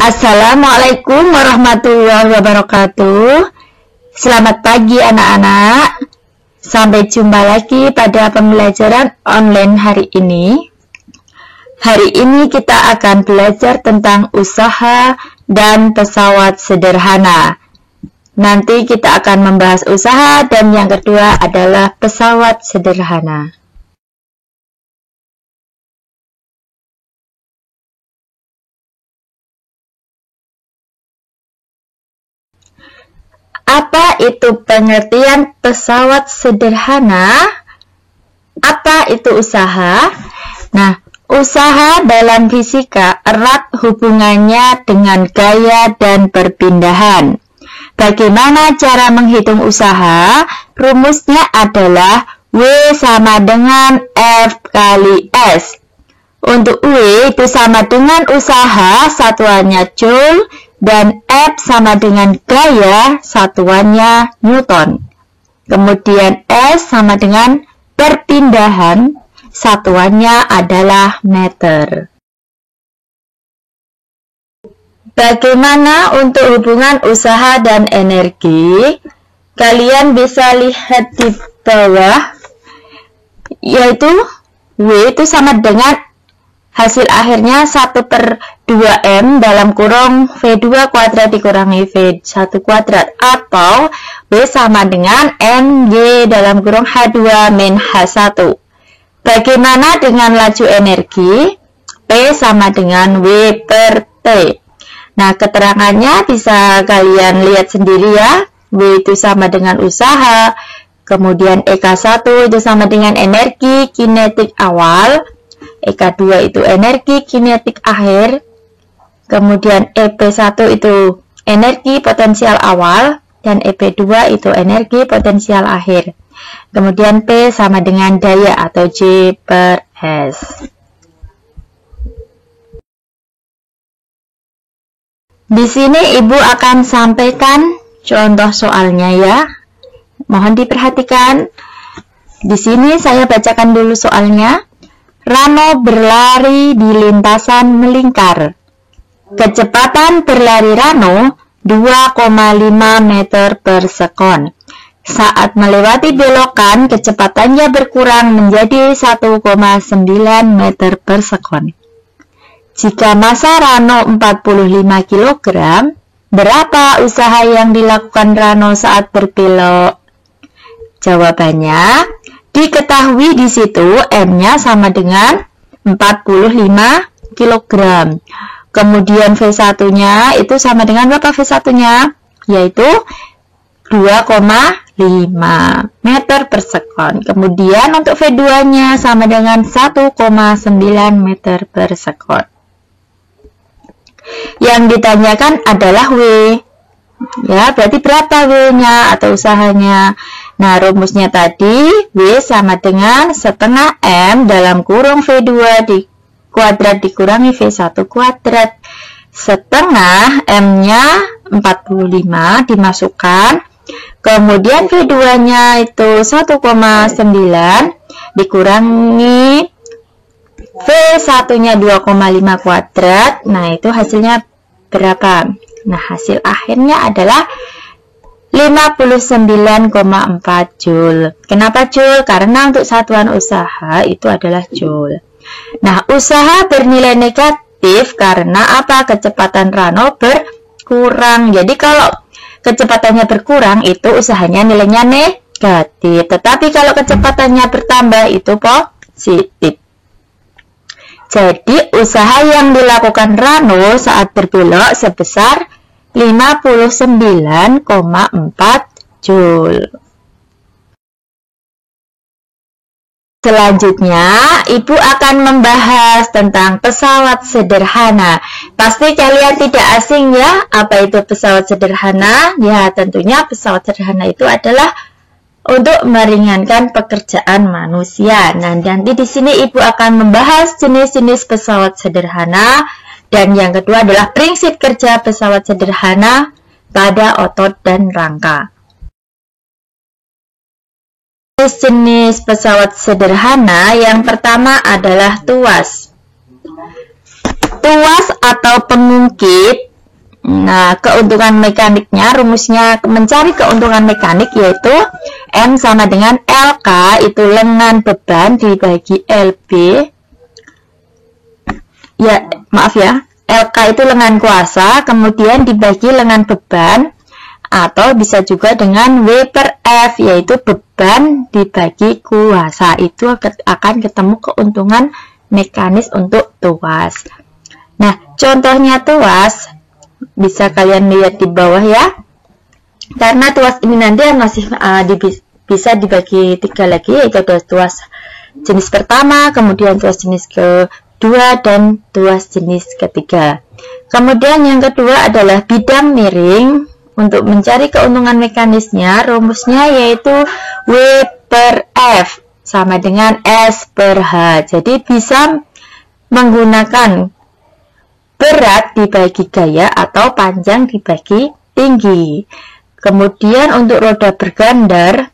Assalamualaikum warahmatullahi wabarakatuh. Selamat pagi anak-anak. Sampai jumpa lagi pada pembelajaran online hari ini. Hari ini kita akan belajar tentang usaha dan pesawat sederhana. Nanti kita akan membahas usaha dan yang kedua adalah pesawat sederhana. Apa itu pengertian pesawat sederhana? Apa itu usaha? Nah, usaha dalam fisika erat hubungannya dengan gaya dan perpindahan. Bagaimana cara menghitung usaha? Rumusnya adalah W sama dengan F kali S. Untuk W itu sama dengan usaha, satuannya Joule, dan F sama dengan gaya, satuannya Newton. Kemudian S sama dengan perpindahan, satuannya adalah meter. Bagaimana untuk hubungan usaha dan energi? Kalian bisa lihat di bawah, yaitu W itu sama dengan hasil akhirnya 1/2M dalam kurung V2 kuadrat dikurangi V1 kuadrat, atau W sama dengan MY dalam kurung H2 min H1. Bagaimana dengan laju energi? P sama dengan W per T. Nah, keterangannya bisa kalian lihat sendiri ya. W itu sama dengan usaha, kemudian EK1 itu sama dengan energi kinetik awal, EK2 itu energi kinetik akhir, kemudian EP1 itu energi potensial awal, dan EP2 itu energi potensial akhir. Kemudian P sama dengan daya atau J per S. Di sini Ibu akan sampaikan contoh soalnya ya. Mohon diperhatikan. Di sini saya bacakan dulu soalnya. Rano berlari di lintasan melingkar. Kecepatan berlari Rano 2,5 meter per sekon. Saat melewati belokan, kecepatannya berkurang menjadi 1,9 meter per sekon. Jika massa Rano 45 kg, berapa usaha yang dilakukan Rano saat berbelok? Jawabannya, diketahui di situ M-nya sama dengan 45 kg. Kemudian V1-nya itu sama dengan berapa V1-nya? Yaitu 2,5 meter per sekon. Kemudian untuk V2-nya sama dengan 1,9 meter per sekon. Yang ditanyakan adalah W. Ya, berarti berapa W-nya atau usahanya? Nah, rumusnya tadi W sama dengan setengah M dalam kurung V2 di kuadrat dikurangi V1 kuadrat. Setengah M-nya 45 dimasukkan. Kemudian V2-nya itu 1,9 dikurangi V1-nya 2,5 kuadrat. Nah, itu hasilnya berapa? Nah, hasil akhirnya adalah 59,4 Joule. Kenapa Joule? Karena untuk satuan usaha itu adalah Joule. Nah, usaha bernilai negatif karena apa? Kecepatan Rano berkurang. Jadi kalau kecepatannya berkurang itu usahanya nilainya negatif. Tetapi kalau kecepatannya bertambah itu positif. Jadi usaha yang dilakukan Rano saat berbelok sebesar 59,4 Joule. Selanjutnya, Ibu akan membahas tentang pesawat sederhana. Pasti kalian tidak asing ya, apa itu pesawat sederhana? Ya, tentunya pesawat sederhana itu adalah untuk meringankan pekerjaan manusia. Nah, nanti di sini Ibu akan membahas jenis-jenis pesawat sederhana. Dan yang kedua adalah prinsip kerja pesawat sederhana pada otot dan rangka. Jenis pesawat sederhana yang pertama adalah tuas. Tuas atau pengungkit Nah, keuntungan mekaniknya, rumusnya mencari keuntungan mekanik yaitu M sama dengan LK, itu lengan beban dibagi LB. Ya, maaf ya, LK itu lengan kuasa, kemudian dibagi lengan beban, atau bisa juga dengan W per F, yaitu beban dibagi kuasa. Itu akan ketemu keuntungan mekanis untuk tuas. Nah, contohnya tuas bisa kalian lihat di bawah ya. Karena tuas ini nanti masih bisa dibagi 3 lagi, yaitu ada tuas jenis pertama, kemudian tuas jenis kedua, dan tuas jenis ketiga. Kemudian yang kedua adalah bidang miring. Untuk mencari keuntungan mekanisnya, rumusnya yaitu W per F sama dengan S per H. Jadi bisa menggunakan berat dibagi gaya atau panjang dibagi tinggi. Kemudian untuk roda bergandar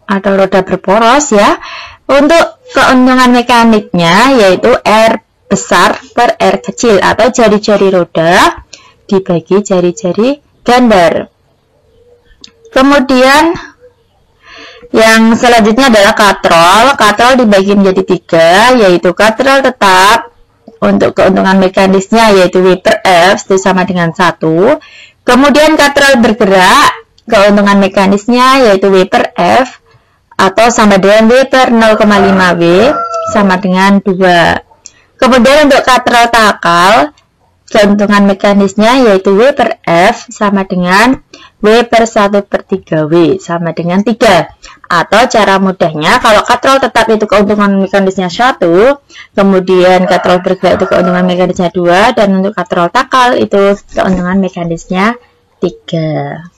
atau roda berporos ya, untuk keuntungan mekaniknya yaitu R besar per R kecil atau jari-jari roda dibagi jari-jari gandar. Kemudian yang selanjutnya adalah katrol. Katrol dibagi menjadi 3, yaitu katrol tetap untuk keuntungan mekanisnya yaitu W per F itu sama dengan 1. Kemudian katrol bergerak, keuntungan mekanisnya yaitu W per F atau sama dengan W per 0,5 W sama dengan 2. Kemudian untuk katrol takal, keuntungan mekanisnya yaitu W per F sama dengan W per 1 per 3 W sama dengan 3. Atau cara mudahnya, kalau katrol tetap itu keuntungan mekanisnya 1, kemudian katrol bergerak itu keuntungan mekanisnya 2, dan untuk katrol takal itu keuntungan mekanisnya 3.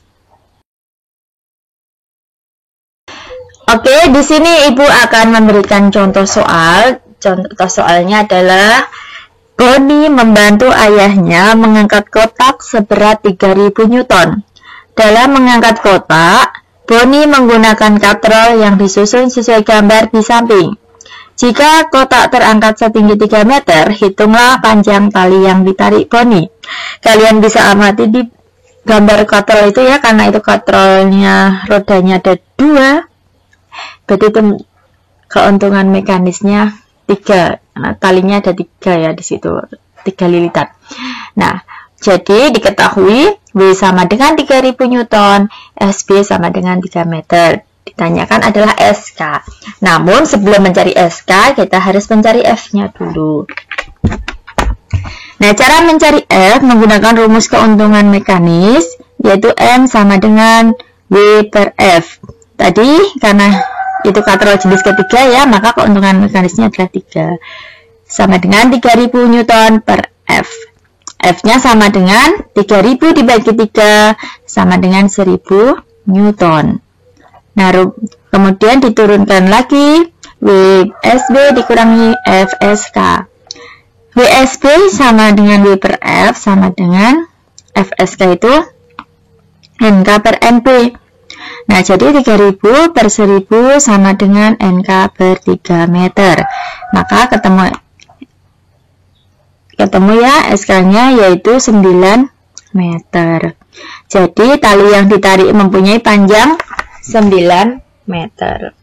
Oke, di sini Ibu akan memberikan contoh soal. Contoh soalnya adalah Boni membantu ayahnya mengangkat kotak seberat 3000 Newton. Dalam mengangkat kotak, Boni menggunakan katrol yang disusun sesuai gambar di samping. Jika kotak terangkat setinggi 3 meter, hitunglah panjang tali yang ditarik Boni. Kalian bisa amati di gambar katrol itu ya, karena itu katrolnya rodanya ada 2. Berarti itu keuntungan mekanisnya 3. Nah, talinya ada 3 ya di situ, 3 lilitan. Nah, jadi diketahui W sama dengan 3000 Newton, SB sama dengan 3 meter. Ditanyakan adalah SK. Namun sebelum mencari SK, kita harus mencari F-nya dulu. Nah, cara mencari F menggunakan rumus keuntungan mekanis, yaitu M sama dengan W per F. Tadi karena itu katrol jenis ketiga ya, maka keuntungan mekanisnya adalah 3 sama dengan 3000 Newton per F. F-nya sama dengan 3000 dibagi 3 sama dengan 1000 Newton. Nah, kemudian diturunkan lagi WSB dikurangi FSK. WSB sama dengan W per F sama dengan FSK itu NK per NP. Nah, jadi 3000 per 1000 sama dengan NK per 3 meter. Maka ketemu ya SK-nya yaitu 9 meter. Jadi tali yang ditarik mempunyai panjang 9 meter.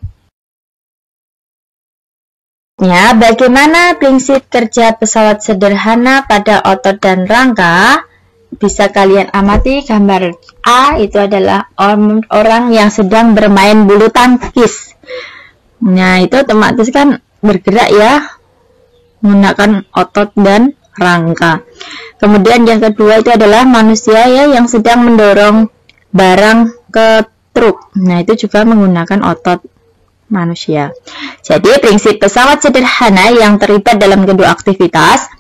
Ya, bagaimana prinsip kerja pesawat sederhana pada otot dan rangka? Bisa kalian amati gambar A, itu adalah orang yang sedang bermain bulu tangkis. Nah, itu otomatis kan bergerak ya, menggunakan otot dan rangka. Kemudian yang kedua itu adalah manusia ya yang sedang mendorong barang ke truk. Nah, itu juga menggunakan otot manusia. Jadi prinsip pesawat sederhana yang terlibat dalam kedua aktivitas.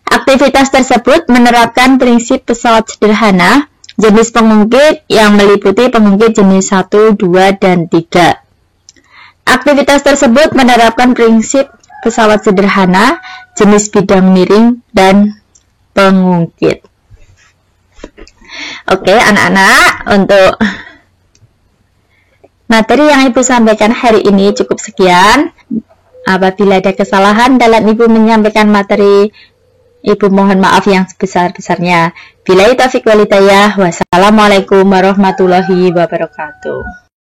Aktivitas tersebut menerapkan prinsip pesawat sederhana jenis pengungkit yang meliputi pengungkit jenis 1, 2, dan 3. Aktivitas tersebut menerapkan prinsip pesawat sederhana jenis bidang miring dan pengungkit. Oke, anak-anak, untuk materi yang Ibu sampaikan hari ini cukup sekian. Apabila ada kesalahan dalam Ibu menyampaikan materi Ibu mohon maaf yang sebesar-besarnya. Billahi taufiq wal hidayah. Wassalamualaikum warahmatullahi wabarakatuh.